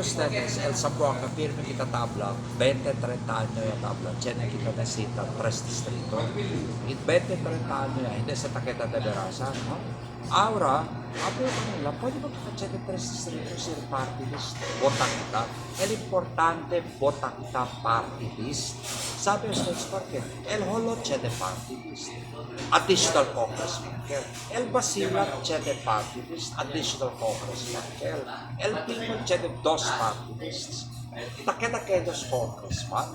ustedes, el Zamboanga, firme kita tabla, 20-30 años yung tabla, tiene kita necesita 3 distritos. In 20-30 años ya, hindi sa taketa de Berasan, no? Ahora, apo ko nila, pwede ba kita 3 distritos yung party list? Bota kita. El importante, bota kita party list. Sabi ustedes, porque el holo de party list. Additional congressman. El Basila de party list. Additional congressman. El people de 2 party lists. Takeda que 2 congressman.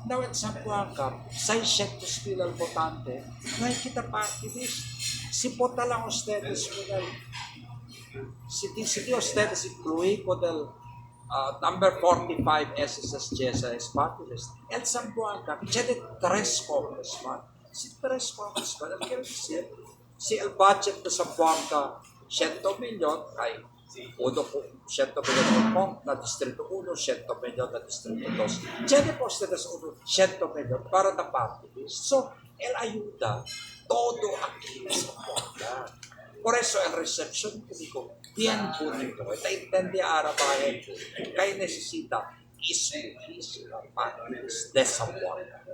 Now at Zamboanga, 600,000 al votante, no hay kita party list. Si vota lang ustedes con el, si ustedes incluí con el number 45 SSS party list, el Zamboanga tiene 3 congressman. Si 3 congressman, el quiere decir, si el budget de Zamboanga 100 milyon, ay 100 milyon na distrito 1, 100 milyon na distrito 2. Tiene po ustedes 100 milyon para na party list. So, el ayuda todo aquí en Zamboanga. Por eso el reception público bien bonito. Esta intende arabayan kaya necesita isugis la parties de Zamboanga.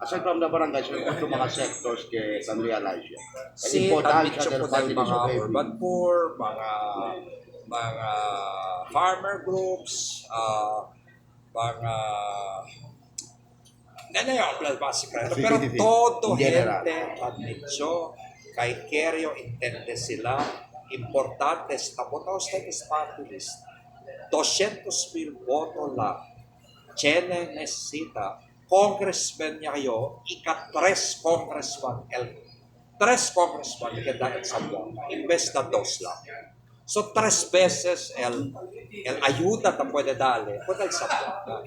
Aside from the barangay, so ito mga sectors que can realize yan. Si Importansya tambitso del po party ng list mga of every- urban poor, mga farmer groups, mga hindi yung plasma secreto, pero todo In general. gente admitsyo, kay Kerio intende sila, importante sa tapota ustedes party list, 200,000 voto lang, Chene necesita, congressman niya kayo, ika-3 congressman, 3 congressman que dahil sa Zamboanga, imbes na 2 lang. So, 3 veces el ayuda na pwede dali, pwede sa Zamboanga.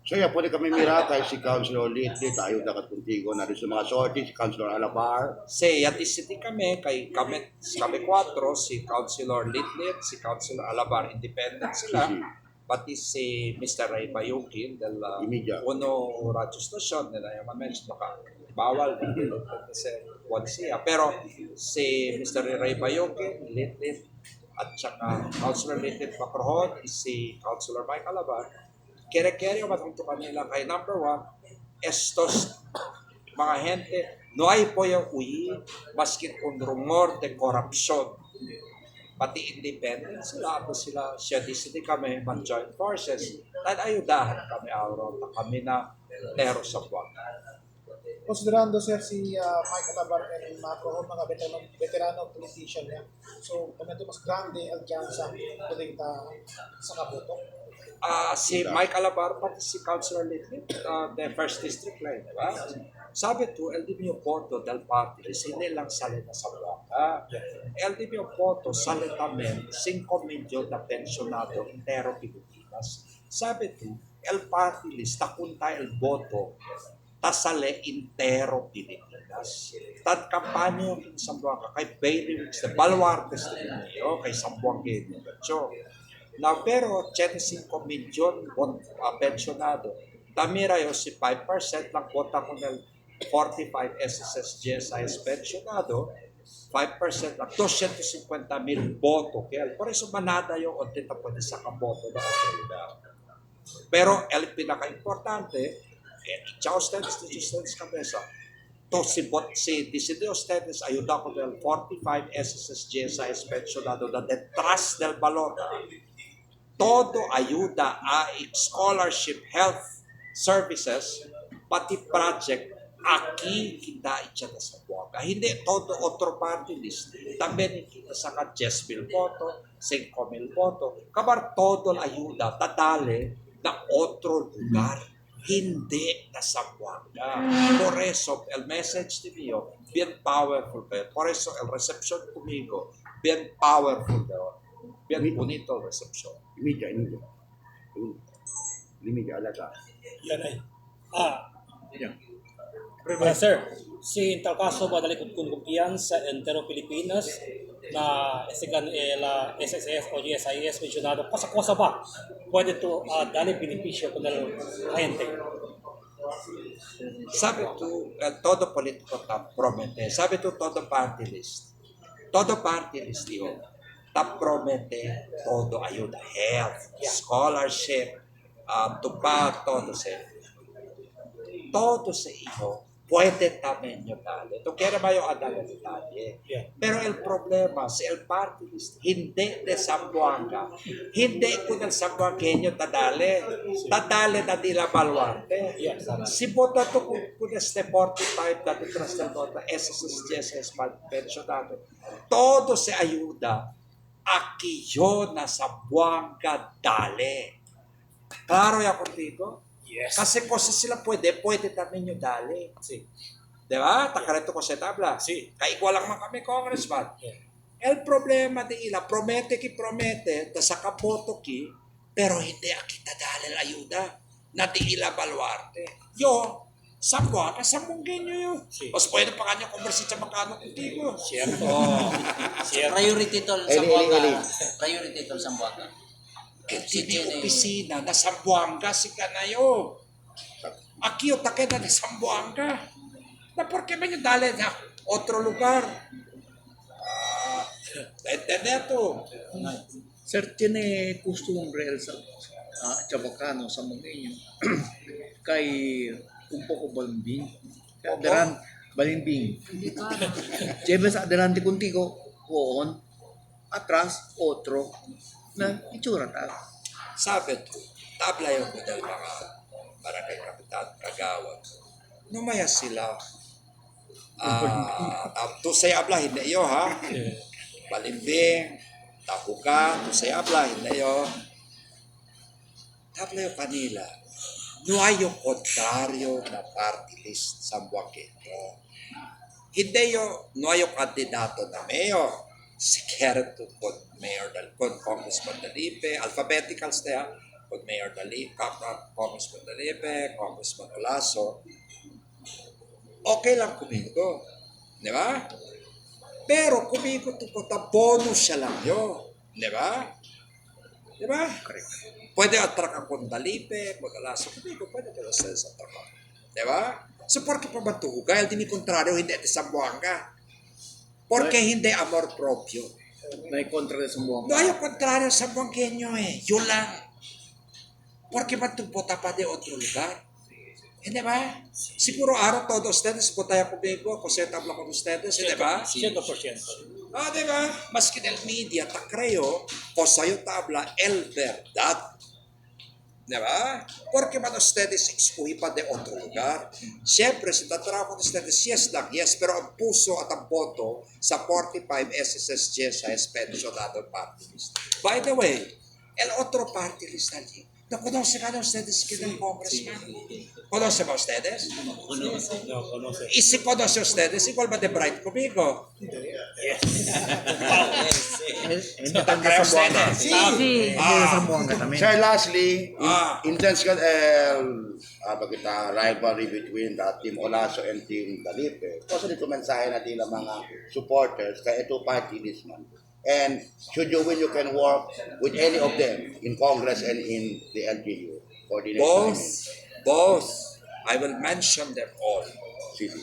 So yeah, pwede kami mira kay si Councilor Litlit, ayun na contigo na rin sa mga sorties, si Councilor Alabar. Si Yatisiti kami 4, si Councilor Litlit, si Councilor Alabar, independent sila. Pati si Mr. Ray Bayukin del Imidya. Uno Radio Station nila yung ma-mention baka bawal kasi wag siya. Pero si Mr. Ray Bayukin, Litlit, at saka Councilor Litlit Macrohon, si Councilor Mike Alabar, kere-kere matungto kanila kay number 1, estos mga gente, no hay poyo huir, maski un rumor de corruption. Pati independent sila, ako sila, siya disiti kami, mag-join forces, at ayudahan kami araw na kami na tero sa buwan. Considerando sir si Mike Atabar and Macro, mga veterano politician niya. So, komento mas grande alyansa pwedeng sa kaboto. Si Mike Alabar, pati si Councilor Litlit, the first district line, di ba? Sabi to, el di mio voto del party list, hindi lang salita sa Zamboanga. El di mio voto salitamente 5 milyon na pensionado intero Pilipinas. Sabi to, el party list, takunta el voto, tasale intero Pilipinas. Tad kampanya yung Zamboanga, kay Bailey Wicks, the Baluartes de Mineo, kay Zamboanga. So, now, pero 85 milyon pensionado. Tamira yung si 5% lang vota ko ng 45 SSS GSIS pensionado, 5% lang, 250,000 boto. Kaya, por eso manada yung onti na pwede sa kaboto na autoridad. Pero, el pinaka-importante, echa ustedes cabeza. To si decide ustedes ayuda ko del 45 SSS GSIS pensionado na detrás del valor. Todo ayuda a scholarship, health services, pati project, aquí kita ichata sa Zamboanga. Hindi todo otro party list. También kita sa 10,000 voto, 5,000 voto. Kabar todo ayuda, tatale na otro lugar. Hindi na Zamboanga. Por eso, el message de mío, bien powerful. Por eso, el reception conmigo, bien powerful. Bien bonito el reception. Imidya. Alaga. Yan ay. Sir, si tal caso ba dali kung kumpiyansa entero Pilipinas na la SSS o GSIS mencionado, cosa ba pwede to dali beneficio con el gente? Sabi tu, todo politiko promete. Sabi tu, todo party list. Todo party list yun. promete todo ayuda, health, scholarship, tupad, todo sa iyo, puede también nyo dali. Ito kaya naman yung adala detalye. Yeah. Pero el problema, si el party list, hindi de Zamboanga. Hindi ko del Zamboangueño tadali. Tadali na di la Baluarte. Yes. Si bota to kung este 45 dati tras del nota, SSS pensionado. Todo se ayuda. Aquí yo na Zamboanga dali. Claro ya contigo? Yes. Kasi cosas sila pwede también yung dali. Sí. Diba? Takareto ko sa tabla. Sí. Kaigwa lang man kami, Congressman. Yeah. El problema de ila, promete, ta sa kaboto ki, pero hindi kita dali ayuda na di ila baluarte. Yo, Samboanga, Sambongueño yo. Sí. Mas pwede pa kanya conversin sa magkano contigo. Cierto. Cierto. Priority tol Eli, Zamboanga. Priority tol Zamboanga. Hindi di opisina na Samboanga si Kanayo. Aquí o taqueda de Samboanga. Na por qué me dale na otro lugar? ¿Entendés tú? Sir, tiene costumbre el chabacano sa mga inyo kay un poco balimbing. Daran balimbing. Lleves adelante contigo, on, atrás, otro, na itsura ta. Sabi to, tabla yung model mga barangay kapitan, kagawad. Numaya sila. To say abla, hindi yo ha. Balimbing, tapuka, to say abla, hindi yo. Tabla yung kanila. No hay yung kontraryo na party list sa Buangkito. Hindi yo, no hay yung kandidato na mayor. Secretary con Mayor con Congressman Dalipe, alphabeticals na con Mayor Dalipe, Congressman Dalipe, Congressman Olaso. Okay lang kumigo. Di ba? Pero kumigo ito po, bonus siya lang yun. Di ba? Di ba? Pwede atrakan con Dalipe, con Olaso. Kumigo, pwede ka sa atrakan. Di ba? So, porque pa ba ito? Gaya di mi contrario, hindi ito sa Buanga. Porque hindi amor propio. Na kontra de No Zamboanga. hay al contrario sa Buangqueño Yo lang. Porque matupota pa de otro lugar. Hindi ba? Siguro araw todos ustedes votaya conmigo, kasi tabla con ustedes, hindi ba? 100%. Di ba? Maski del media, ta creo, cosa yo tabla el verdad. Di ba? Porque man ustedes excluí pa de otro lugar. Siyempre, si tatrabaho con ustedes, yes lang, yes, pero ang puso at ang boto sa 45 SSG sa pensionado party list. By the way, el otro party list allí, ¿no conoce a ustedes que del congressman? ¿Conoce ba ustedes? No, conoce. Y si conoce ustedes, igual ba de bright conmigo? Hindi Ta taga creo Zamboanga. ustedes? Hindi taga Zamboanga también. Sir, lastly, Ah. intense ka, kita rivalry between the Team Olaso and Team Dalipe. Kasi dito mensahe natin ng mga supporters kaya ito party list man. And should you win, you can work with any of them in Congress and in the LGU for the next Both, time. both. I will mention them all. Sige.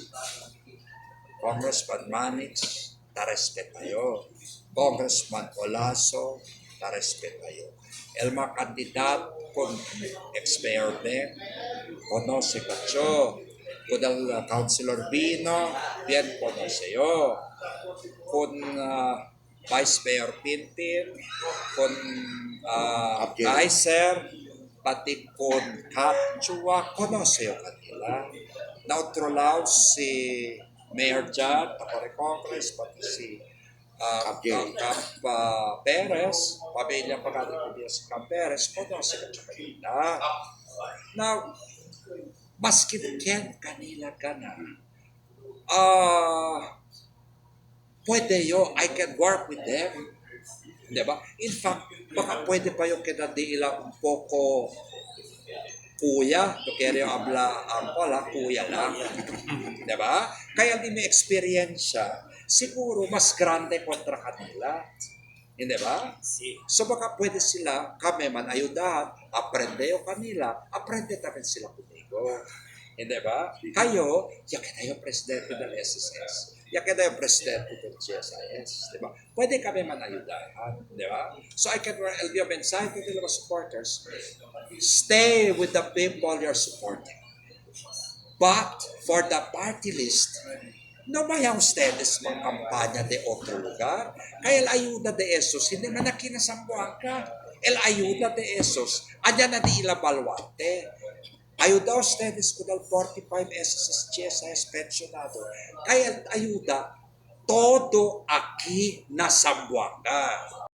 Congressman Manix, ta-respect tayo. Congressman Olaso, ta-respect tayo. El mga kandidat con ex-mayor Ben, conoce Cacho. Con el Councilor Bino, bien conoce yo. Con Vice Mayor Pintin, con Abjel. Kaiser, pati con Kapchua, conoce yo kanila. Na otro lado, si Mayor John, Tapare Congress, pati si Abjel. Cap Perez, pamilya pa natin kung si Cap Perez, conoce ka kanila. Now, maski ken kanila ka na, pwede yo, I can work with them. Diba? In fact, baka pwede pa yung kinadi ila un poco kuya, to kaya yung abla ang pala, kuya lang. Diba? Kaya di may experiensya, siguro mas grande kontra kanila. Hindi ba? Sí. So baka pwede sila, kami man ayudahan, aprende yung kanila, aprende takin sila kumigo. Hindi ba? Kayo, ya que tayo presidente del SSS. Ya que tayo presidente del GSIS. Di ba? Pwede kami manayudahan. Di ba? So I can el mio mensaje to the supporters, stay with the people you're supporting. But for the party list, no vayan ustedes mga kampanya de otro lugar. Kaya el ayuda de esos, hindi man aquí na Zamboanga. El ayuda de esos, allá na di Ilabaluarte. Ayuda ustedes con el 45 SSS GSIS pensionado. Kaya el ayuda todo aquí na Zamboanga.